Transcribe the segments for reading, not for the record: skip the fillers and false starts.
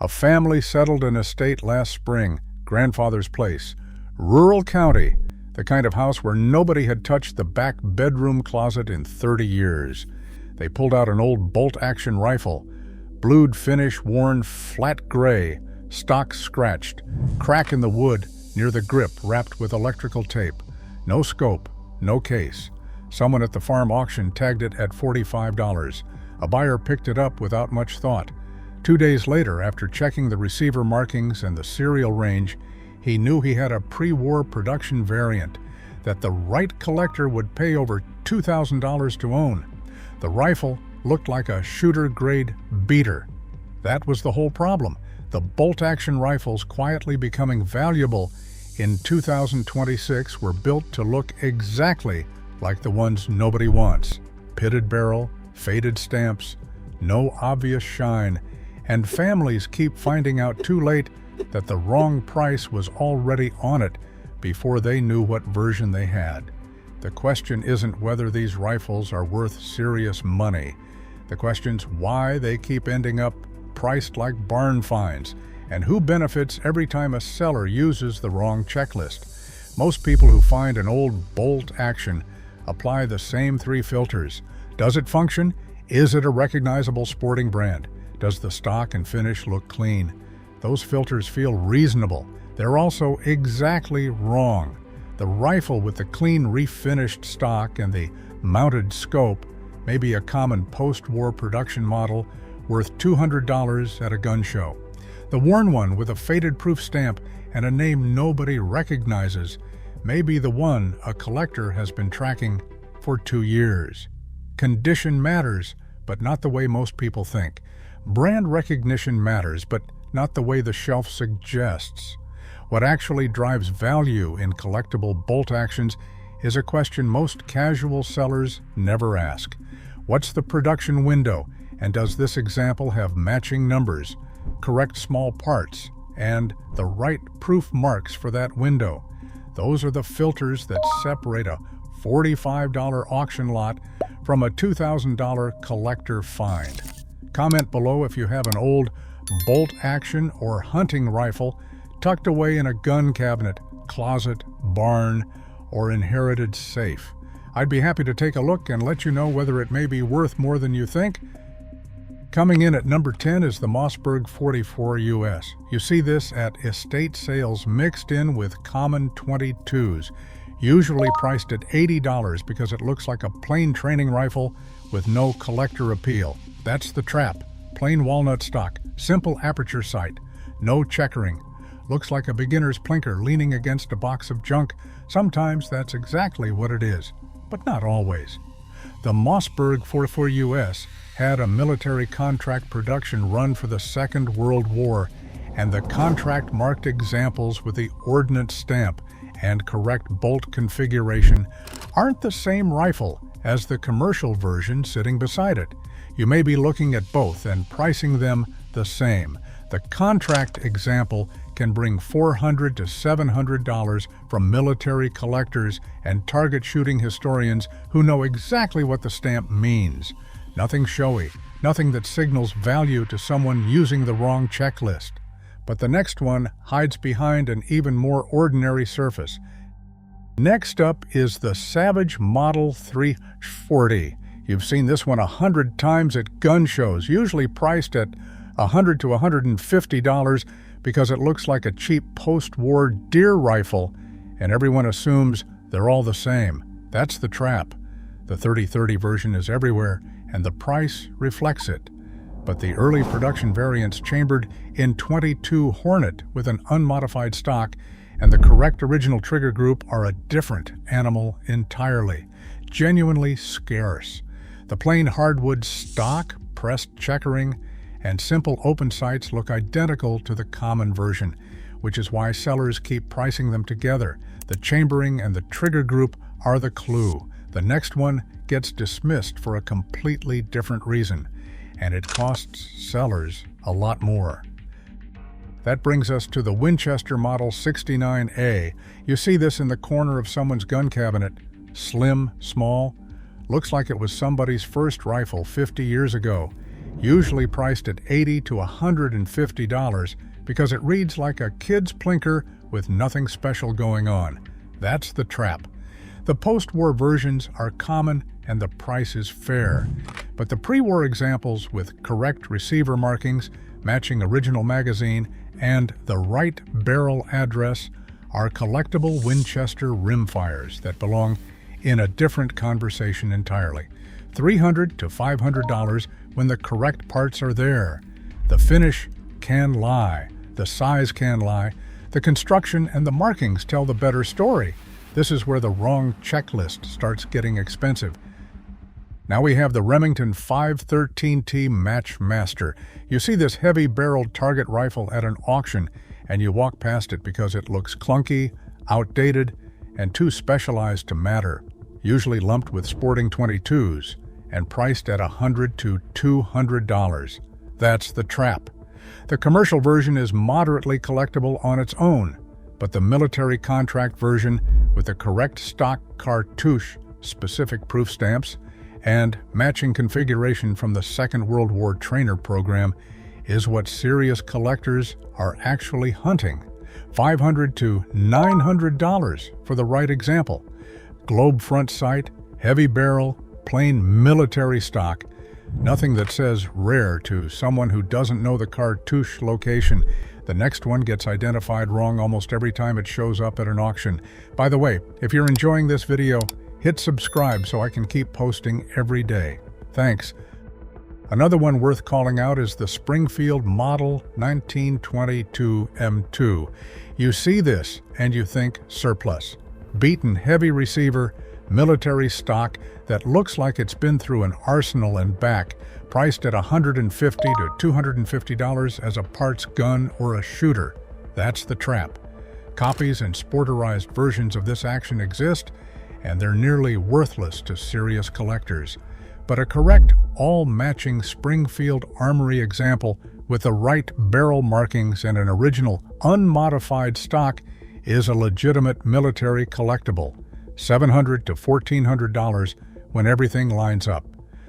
A family settled an estate last spring, grandfather's place. Rural county, the kind of house where nobody had touched the back bedroom closet in 30 years. They pulled out an old bolt-action rifle, blued finish worn flat gray, stock scratched, crack in the wood near the grip wrapped with electrical tape. No scope, no case. Someone at the farm auction tagged it at $45. A buyer picked it up without much thought. 2 days later, after checking the receiver markings and the serial range, he knew he had a pre-war production variant that the right collector would pay over $2,000 to own. The rifle looked like a shooter-grade beater. That was the whole problem. The bolt-action rifles quietly becoming valuable in 2026 were built to look exactly like the ones nobody wants. Pitted barrel, faded stamps, no obvious shine, and families keep finding out too late that the wrong price was already on it before they knew what version they had. The question isn't whether these rifles are worth serious money. The question's why they keep ending up priced like barn finds, and who benefits every time a seller uses the wrong checklist. Most people who find an old bolt action apply the same 3 filters. Does it function? Is it a recognizable sporting brand? Does the stock and finish look clean? Those filters feel reasonable. They're also exactly wrong. The rifle with the clean refinished stock and the mounted scope may be a common post-war production model worth $200 at a gun show. The worn one with a faded proof stamp and a name nobody recognizes may be the one a collector has been tracking for 2 years. Condition matters, but not the way most people think. Brand recognition matters, but not the way the shelf suggests. What actually drives value in collectible bolt actions is a question most casual sellers never ask. What's the production window, and does this example have matching numbers, correct small parts, and the right proof marks for that window? Those are the filters that separate a $45 auction lot from a $2,000 collector find. Comment below if you have an old bolt-action or hunting rifle tucked away in a gun cabinet, closet, barn, or inherited safe. I'd be happy to take a look and let you know whether it may be worth more than you think. Coming in at number 10 is the Mossberg 44 US. You see this at estate sales mixed in with common 22s, usually priced at $80 because it looks like a plain training rifle with no collector appeal. That's the trap. Plain walnut stock, simple aperture sight, no checkering. Looks like a beginner's plinker leaning against a box of junk. Sometimes that's exactly what it is, but not always. The Mossberg 44 US had a military contract production run for the Second World War, and the contract marked examples with the ordnance stamp and correct bolt configuration aren't the same rifle as the commercial version sitting beside it. You may be looking at both and pricing them the same. The contract example can bring $400 to $700 from military collectors and target shooting historians who know exactly what the stamp means. Nothing showy, nothing that signals value to someone using the wrong checklist. But the next one hides behind an even more ordinary surface. Next up is the Savage Model 340. You've seen this one 100 times at gun shows, usually priced at $100 to $150 because it looks like a cheap post-war deer rifle, and everyone assumes they're all the same. That's the trap. The 30-30 version is everywhere, and the price reflects it. But the early production variants chambered in .22 Hornet with an unmodified stock and the correct original trigger group are a different animal entirely, genuinely scarce. The plain hardwood stock, pressed checkering, and simple open sights look identical to the common version, which is why sellers keep pricing them together. The chambering and the trigger group are the clue. The next one gets dismissed for a completely different reason, and it costs sellers a lot more. That brings us to the Winchester Model 69A. You see this in the corner of someone's gun cabinet. Slim, small, looks like it was somebody's first rifle 50 years ago. usually priced at $80 to $150 because it reads like a kid's plinker with nothing special going on. That's the trap. The post-war versions are common and the price is fair, but the pre-war examples with correct receiver markings, matching original magazine, and the right barrel address are collectible Winchester rimfires that belong in a different conversation entirely. $300 to $500 when the correct parts are there. The finish can lie, the size can lie, the construction and the markings tell the better story. This is where the wrong checklist starts getting expensive. Now we have the Remington 513T Matchmaster. You see this heavy-barreled target rifle at an auction, and you walk past it because it looks clunky, outdated, and too specialized to matter. Usually lumped with sporting .22s and priced at $100 to $200. That's the trap. The commercial version is moderately collectible on its own, but the military contract version with the correct stock cartouche, specific proof stamps, and matching configuration from the Second World War trainer program is what serious collectors are actually hunting. $500 to $900 for the right example. Globe front sight, heavy barrel, plain military stock. Nothing that says rare to someone who doesn't know the cartouche location. The next one gets identified wrong almost every time it shows up at an auction. By the way, if you're enjoying this video, hit subscribe so I can keep posting every day. Thanks. Another one worth calling out is the Springfield Model 1922 M2. You see this and you think surplus. Beaten heavy receiver, military stock that looks like it's been through an arsenal and back, priced at $150 to $250 as a parts gun or a shooter. That's the trap. Copies and sporterized versions of this action exist, and they're nearly worthless to serious collectors. But a correct, all-matching Springfield Armory example with the right barrel markings and an original, unmodified stock is a legitimate military collectible. $700 to $1,400 when everything lines up.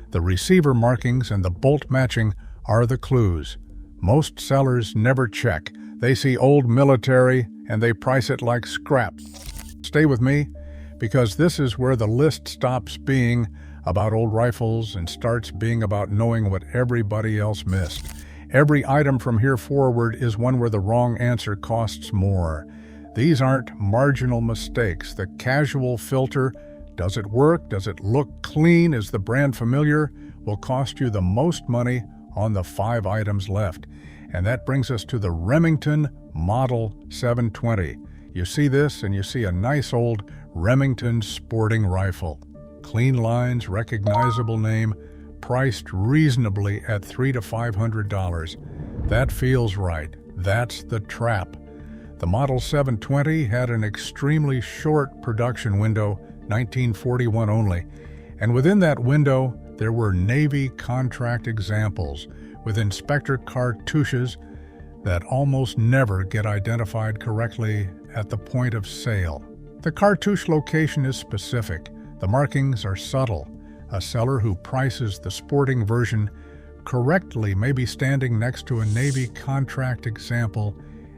The receiver markings and the bolt matching are the clues. Most sellers never check. They see old military and they price it like scrap. Stay with me, because this is where the list stops being about old rifles and starts being about knowing what everybody else missed. Every item from here forward is one where the wrong answer costs more. These aren't marginal mistakes. The casual filter, does it work, does it look clean, is the brand familiar, will cost you the most money on the 5 items left. And that brings us to the Remington Model 720. You see this and you see a nice old Remington sporting rifle. Clean lines, recognizable name, priced reasonably at $300 to $500. That feels right. That's the trap. The Model 720 had an extremely short production window, 1941 only, and within that window there were Navy contract examples with inspector cartouches that almost never get identified correctly at the point of sale. The cartouche location is specific. The markings are subtle. A seller who prices the sporting version correctly may be standing next to a Navy contract example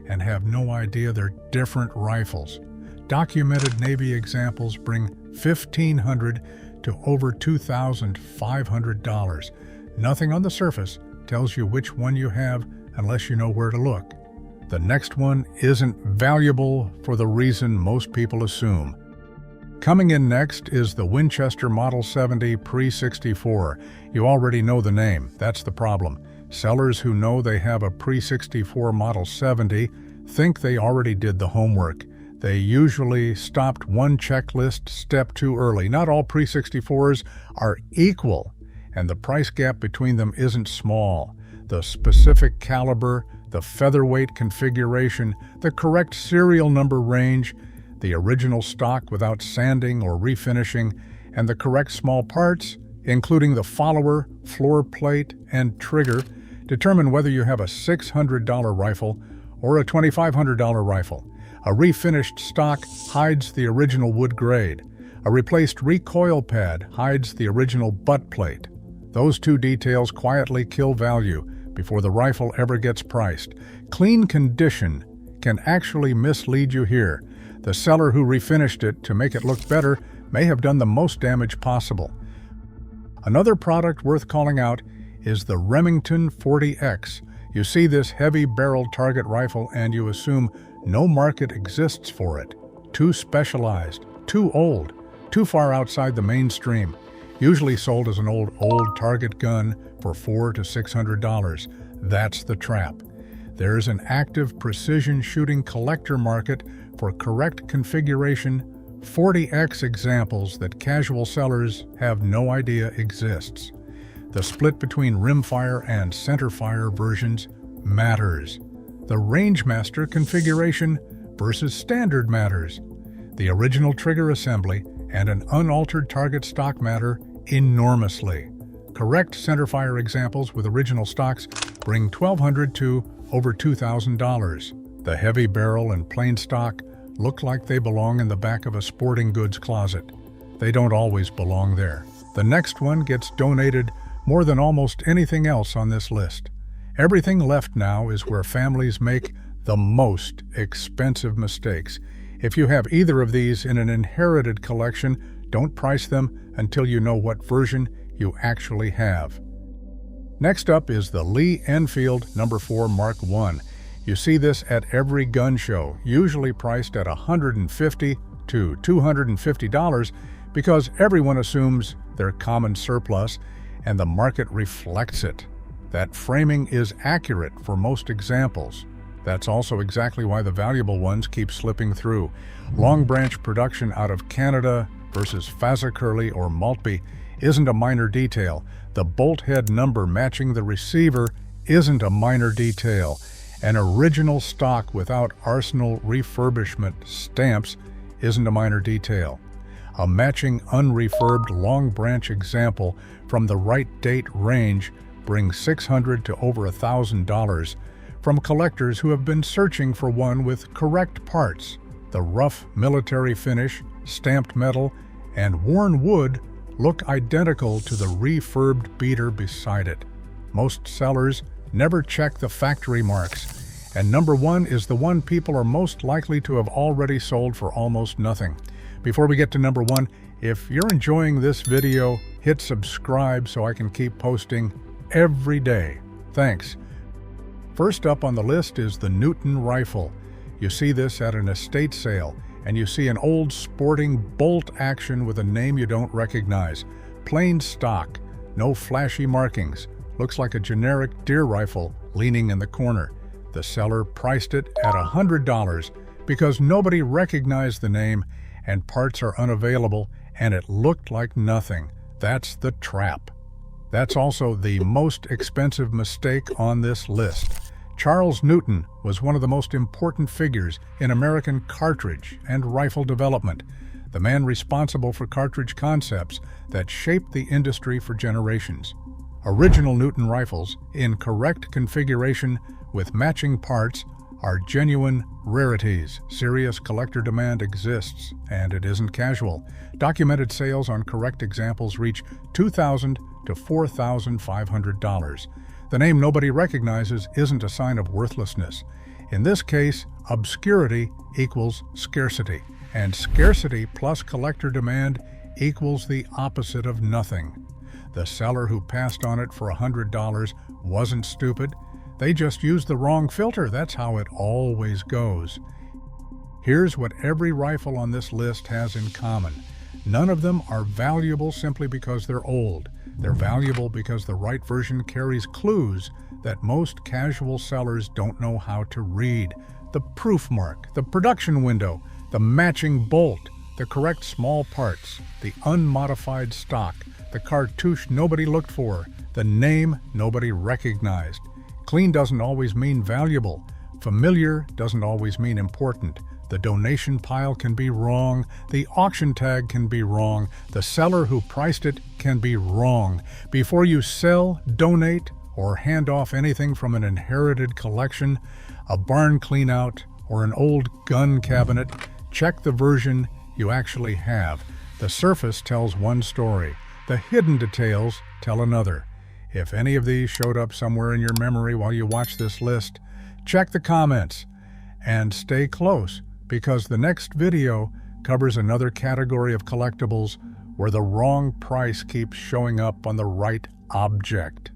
and have no idea they're different rifles. Documented Navy examples bring $1,500 to over $2,500. Nothing on the surface tells you which one you have unless you know where to look. The next one isn't valuable for the reason most people assume. Coming in next is the Winchester Model 70 Pre-64. You already know the name. That's the problem. Sellers who know they have a Pre-64 Model 70 think they already did the homework. They usually stopped one checklist step too early. Not all Pre-64s are equal, and the price gap between them isn't small. The specific caliber, the featherweight configuration, the correct serial number range, the original stock without sanding or refinishing, and the correct small parts, including the follower, floor plate, and trigger, determine whether you have a $600 rifle or a $2,500 rifle. A refinished stock hides the original wood grade. A replaced recoil pad hides the original butt plate. Those two details quietly kill value before the rifle ever gets priced. Clean condition can actually mislead you here. The seller who refinished it to make it look better may have done the most damage possible. Another product worth calling out is the Remington 40X. You see this heavy-barreled target rifle and you assume no market exists for it. Too specialized, too old, too far outside the mainstream. Usually sold as an old target gun for $400 to $600. That's the trap. There's an active precision shooting collector market for correct configuration 40X examples that casual sellers have no idea exists. The split between rimfire and centerfire versions matters. The Rangemaster configuration versus standard matters. The original trigger assembly and an unaltered target stock matter enormously. Correct centerfire examples with original stocks bring $1,200 to over $2,000. The heavy barrel and plain stock look like they belong in the back of a sporting goods closet. They don't always belong there. The next one gets donated more than almost anything else on this list. Everything left now is where families make the most expensive mistakes. If you have either of these in an inherited collection, don't price them until you know what version you actually have. Next up is the Lee Enfield No. 4 Mark I. You see this at every gun show, usually priced at $150 to $250 because everyone assumes they're common surplus and the market reflects it. That framing is accurate for most examples. That's also exactly why the valuable ones keep slipping through. Long branch production out of Canada versus Fazacurly or Maltby isn't a minor detail. The bolt head number matching the receiver isn't a minor detail. An original stock without Arsenal refurbishment stamps isn't a minor detail. A matching unrefurbed long branch example from the right date range brings $600 to over $1,000 from collectors who have been searching for one with correct parts. The rough military finish, stamped metal, and worn wood look identical to the refurbed beater beside it. Most sellers never check the factory marks, and number one is the one people are most likely to have already sold for almost nothing. Before we get to number one, if you're enjoying this video, hit subscribe so I can keep posting every day. Thanks. First up on the list is the Newton rifle. You see this at an estate sale, and you see an old sporting bolt action with a name you don't recognize. Plain stock, no flashy markings. Looks like a generic deer rifle leaning in the corner. The seller priced it at $100 because nobody recognized the name and parts are unavailable and it looked like nothing. That's the trap. That's also the most expensive mistake on this list. Charles Newton was one of the most important figures in American cartridge and rifle development, the man responsible for cartridge concepts that shaped the industry for generations. Original Newton rifles, in correct configuration with matching parts, are genuine rarities. Serious collector demand exists, and it isn't casual. Documented sales on correct examples reach $2,000 to $4,500. The name nobody recognizes isn't a sign of worthlessness. In this case, obscurity equals scarcity, and scarcity plus collector demand equals the opposite of nothing. The seller who passed on it for $100 wasn't stupid. They just used the wrong filter. That's how it always goes. Here's what every rifle on this list has in common. None of them are valuable simply because they're old. They're valuable because the right version carries clues that most casual sellers don't know how to read. The proof mark, the production window, the matching bolt, the correct small parts, the unmodified stock, the cartouche nobody looked for, the name nobody recognized. Clean doesn't always mean valuable. Familiar doesn't always mean important. The donation pile can be wrong. The auction tag can be wrong. The seller who priced it can be wrong. Before you sell, donate, or hand off anything from an inherited collection, a barn cleanout, or an old gun cabinet, check the version you actually have. The surface tells one story. The hidden details tell another. If any of these showed up somewhere in your memory while you watch this list, check the comments and stay close, because the next video covers another category of collectibles where the wrong price keeps showing up on the right object.